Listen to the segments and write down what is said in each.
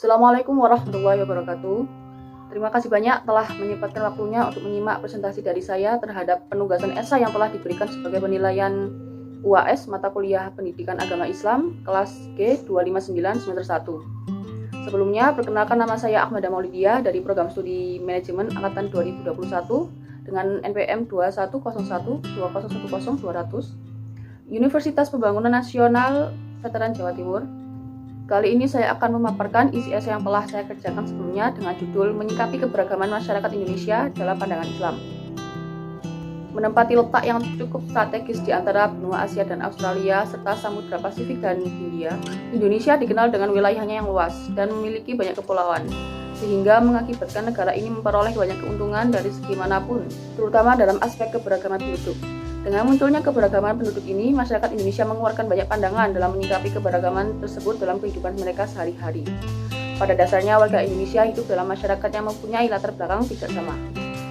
Assalamualaikum warahmatullahi wabarakatuh. Terima kasih banyak telah menyempatkan waktunya untuk menyimak presentasi dari saya terhadap penugasan esai yang telah diberikan sebagai penilaian UAS mata kuliah Pendidikan Agama Islam kelas G 259 semester 1. Sebelumnya, perkenalkan nama saya Ahmada Maulidia dari Program Studi Manajemen Angkatan 2021 dengan NPM 21012010-200 Universitas Pembangunan Nasional Veteran Jawa Timur. Kali ini saya akan memaparkan isi esai yang telah saya kerjakan sebelumnya dengan judul Menyikapi Keberagaman Masyarakat Indonesia dalam Pandangan Islam. Menempati letak yang cukup strategis di antara benua Asia dan Australia serta Samudra Pasifik dan Hindia, Indonesia dikenal dengan wilayahnya yang luas dan memiliki banyak kepulauan, sehingga mengakibatkan negara ini memperoleh banyak keuntungan dari segi manapun, terutama dalam aspek keberagaman penduduk. Dengan munculnya keberagaman penduduk ini, masyarakat Indonesia mengeluarkan banyak pandangan dalam menyikapi keberagaman tersebut dalam kehidupan mereka sehari-hari. Pada dasarnya, warga Indonesia hidup dalam masyarakat yang mempunyai latar belakang tidak sama,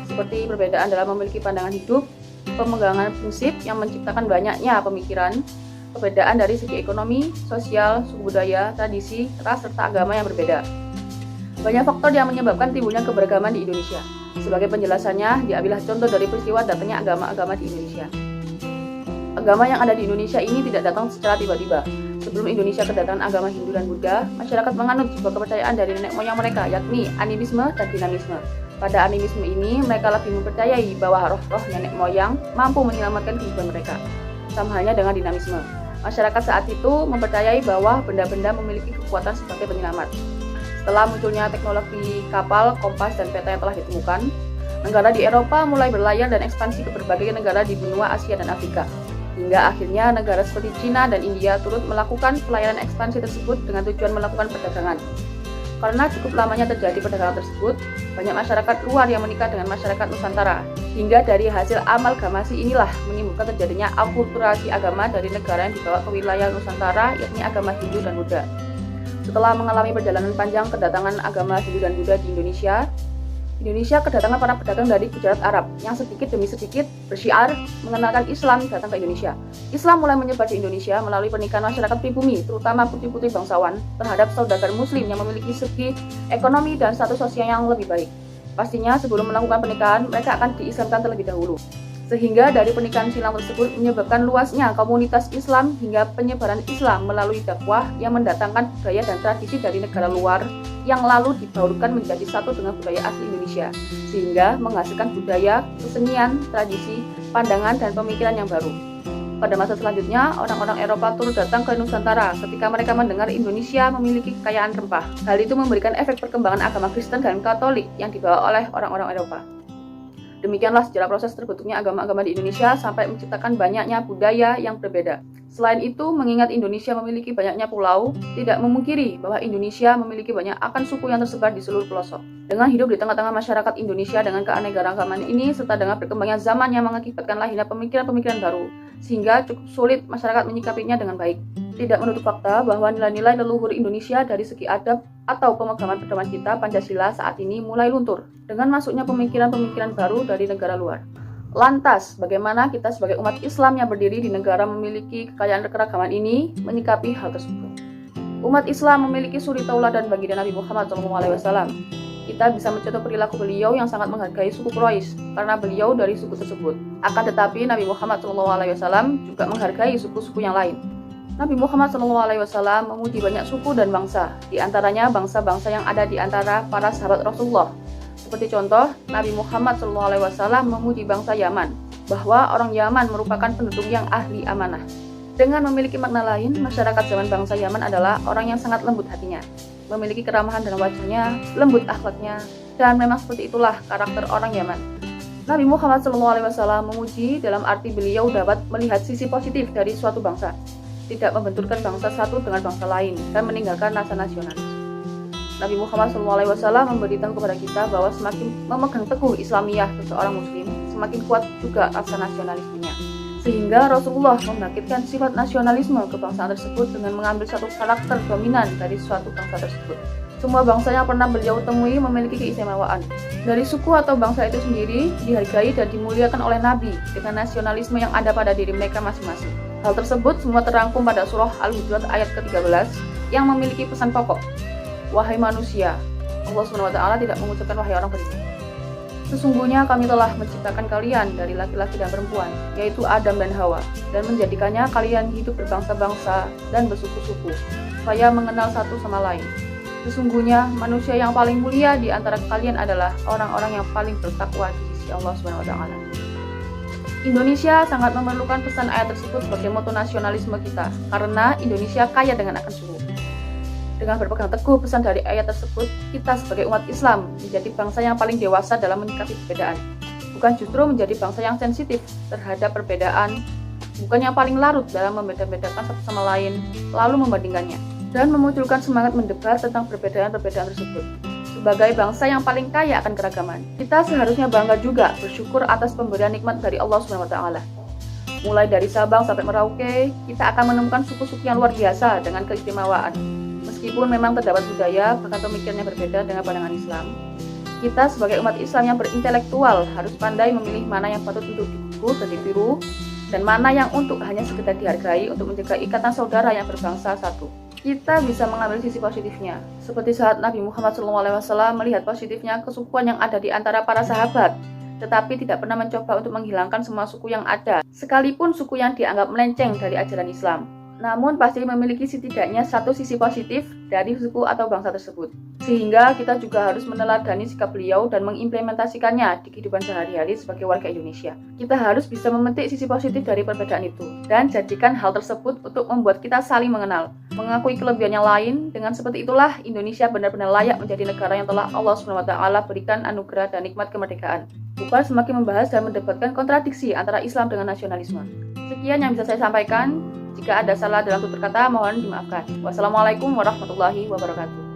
seperti perbedaan dalam memiliki pandangan hidup, pemegangan prinsip yang menciptakan banyaknya pemikiran, perbedaan dari segi ekonomi, sosial, suku budaya, tradisi, ras, serta agama yang berbeda. Banyak faktor yang menyebabkan timbulnya keberagaman di Indonesia. Sebagai penjelasannya, diambillah contoh dari peristiwa datangnya agama-agama di Indonesia. Agama yang ada di Indonesia ini tidak datang secara tiba-tiba. Sebelum Indonesia kedatangan agama Hindu dan Buddha, masyarakat menganut sebuah kepercayaan dari nenek moyang mereka, yakni animisme dan dinamisme. Pada animisme ini, mereka lebih mempercayai bahwa roh-roh nenek moyang mampu menyelamatkan kehidupan mereka. Sama halnya dengan dinamisme. Masyarakat saat itu mempercayai bahwa benda-benda memiliki kekuatan sebagai penyelamat. Setelah munculnya teknologi kapal, kompas, dan peta yang telah ditemukan, negara di Eropa mulai berlayar dan ekspansi ke berbagai negara di benua Asia dan Afrika. Hingga akhirnya negara seperti Cina dan India turut melakukan pelayanan ekspansi tersebut dengan tujuan melakukan perdagangan. Karena cukup lamanya terjadi perdagangan tersebut, banyak masyarakat luar yang menikah dengan masyarakat Nusantara. Hingga dari hasil amalgamasi inilah menimbulkan terjadinya akulturasi agama dari negara yang dibawa ke wilayah Nusantara, yakni agama Hindu dan Buddha. Setelah mengalami perjalanan panjang kedatangan agama Hindu dan Buddha di Indonesia kedatangan para pedagang dari Gujarat Arab yang sedikit demi sedikit bersyiar mengenalkan Islam datang ke Indonesia. Islam mulai menyebar di Indonesia melalui pernikahan masyarakat pribumi, terutama putri-putri bangsawan, terhadap saudagar muslim yang memiliki segi ekonomi dan status sosial yang lebih baik. Pastinya sebelum melakukan pernikahan, mereka akan diislamkan terlebih dahulu. Sehingga dari pernikahan silang tersebut menyebabkan luasnya komunitas Islam hingga penyebaran Islam melalui dakwah yang mendatangkan budaya dan tradisi dari negara luar yang lalu dibaurkan menjadi satu dengan budaya asli Indonesia, sehingga menghasilkan budaya, kesenian, tradisi, pandangan, dan pemikiran yang baru. Pada masa selanjutnya, orang-orang Eropa turut datang ke Nusantara ketika mereka mendengar Indonesia memiliki kekayaan rempah. Hal itu memberikan efek perkembangan agama Kristen dan Katolik yang dibawa oleh orang-orang Eropa. Demikianlah sejarah proses terbentuknya agama-agama di Indonesia sampai menciptakan banyaknya budaya yang berbeda. Selain itu, mengingat Indonesia memiliki banyaknya pulau, tidak memungkiri bahwa Indonesia memiliki banyak akan suku yang tersebar di seluruh pelosok. Dengan hidup di tengah-tengah masyarakat Indonesia dengan keanekaragaman ini, serta dengan berkembangnya zaman yang mengakibatkan lahirnya pemikiran-pemikiran baru, sehingga cukup sulit masyarakat menyikapinya dengan baik. Tidak menutup fakta bahwa nilai-nilai leluhur Indonesia dari segi adab atau pemegangan pedoman kita Pancasila saat ini mulai luntur dengan masuknya pemikiran-pemikiran baru dari negara luar. Lantas, bagaimana kita sebagai umat Islam yang berdiri di negara memiliki kekayaan keragaman ini menyikapi hal tersebut? Umat Islam memiliki suri tauladan baginda Nabi Muhammad SAW. Kita bisa mencontoh perilaku beliau yang sangat menghargai suku Quraisy karena beliau dari suku tersebut. Akan tetapi Nabi Muhammad SAW juga menghargai suku-suku yang lain. Nabi Muhammad SAW memuji banyak suku dan bangsa, di antaranya bangsa-bangsa yang ada di antara para sahabat Rasulullah. Seperti contoh, Nabi Muhammad SAW memuji bangsa Yaman, bahwa orang Yaman merupakan penduduk yang ahli amanah. Dengan memiliki makna lain, masyarakat zaman bangsa Yaman adalah orang yang sangat lembut hatinya, memiliki keramahan dalam wajahnya, lembut akhlaknya, dan memang seperti itulah karakter orang Yaman. Nabi Muhammad SAW memuji dalam arti beliau dapat melihat sisi positif dari suatu bangsa, tidak membenturkan bangsa satu dengan bangsa lain, dan meninggalkan rasa nasionalis. Nabi Muhammad SAW memberitahu kepada kita bahwa semakin memegang teguh Islamiyah seseorang muslim, semakin kuat juga rasa nasionalismenya. Sehingga Rasulullah membangkitkan sifat nasionalisme kebangsaan tersebut dengan mengambil satu karakter dominan dari suatu bangsa tersebut. Semua bangsa yang pernah beliau temui memiliki keistimewaan. Dari suku atau bangsa itu sendiri dihargai dan dimuliakan oleh Nabi dengan nasionalisme yang ada pada diri mereka masing-masing. Hal tersebut semua terangkum pada surah Al-Hujurat ayat ke-13 yang memiliki pesan pokok. Wahai manusia, Allah SWT tidak mengucapkan wahai orang beriman. Sesungguhnya kami telah menciptakan kalian dari laki-laki dan perempuan, yaitu Adam dan Hawa, dan menjadikannya kalian hidup berbangsa-bangsa dan bersuku-suku, supaya mengenal satu sama lain. Sesungguhnya manusia yang paling mulia di antara kalian adalah orang-orang yang paling bertakwa di sisi Allah SWT. Indonesia sangat memerlukan pesan ayat tersebut sebagai moto nasionalisme kita, karena Indonesia kaya dengan akan sungguh. Dengan berpegang teguh pesan dari ayat tersebut, kita sebagai umat Islam menjadi bangsa yang paling dewasa dalam menyikapi perbedaan. Bukan justru menjadi bangsa yang sensitif terhadap perbedaan, bukan yang paling larut dalam membeda-bedakan satu sama lain, lalu membandingkannya, dan memunculkan semangat mendebat tentang perbedaan-perbedaan tersebut. Sebagai bangsa yang paling kaya akan keragaman, kita seharusnya bangga juga bersyukur atas pemberian nikmat dari Allah SWT. Mulai dari Sabang sampai Merauke, kita akan menemukan suku-suku yang luar biasa dengan keistimewaan. Meskipun memang terdapat budaya bahkan pemikirannya berbeda dengan pandangan Islam, kita sebagai umat Islam yang berintelektual harus pandai memilih mana yang patut untuk digugu dan ditiru, dan mana yang untuk hanya sekedar dihargai untuk menjaga ikatan saudara yang berbangsa satu. Kita bisa mengambil sisi positifnya, seperti saat Nabi Muhammad SAW melihat positifnya kesukuan yang ada di antara para sahabat, tetapi tidak pernah mencoba untuk menghilangkan semua suku yang ada, sekalipun suku yang dianggap melenceng dari ajaran Islam. Namun pasti memiliki setidaknya satu sisi positif dari suku atau bangsa tersebut. Sehingga kita juga harus meneladani sikap beliau dan mengimplementasikannya di kehidupan sehari-hari sebagai warga Indonesia. Kita harus bisa memetik sisi positif dari perbedaan itu, dan jadikan hal tersebut untuk membuat kita saling mengenal, mengakui kelebihan yang lain. Dengan seperti itulah Indonesia benar-benar layak menjadi negara yang telah Allah SWT berikan anugerah dan nikmat kemerdekaan. Bukan semakin membahas dan mendebatkan kontradiksi antara Islam dengan nasionalisme. Sekian yang bisa saya sampaikan. Jika ada salah dalam tutur kata, mohon dimaafkan. Wassalamualaikum warahmatullahi wabarakatuh.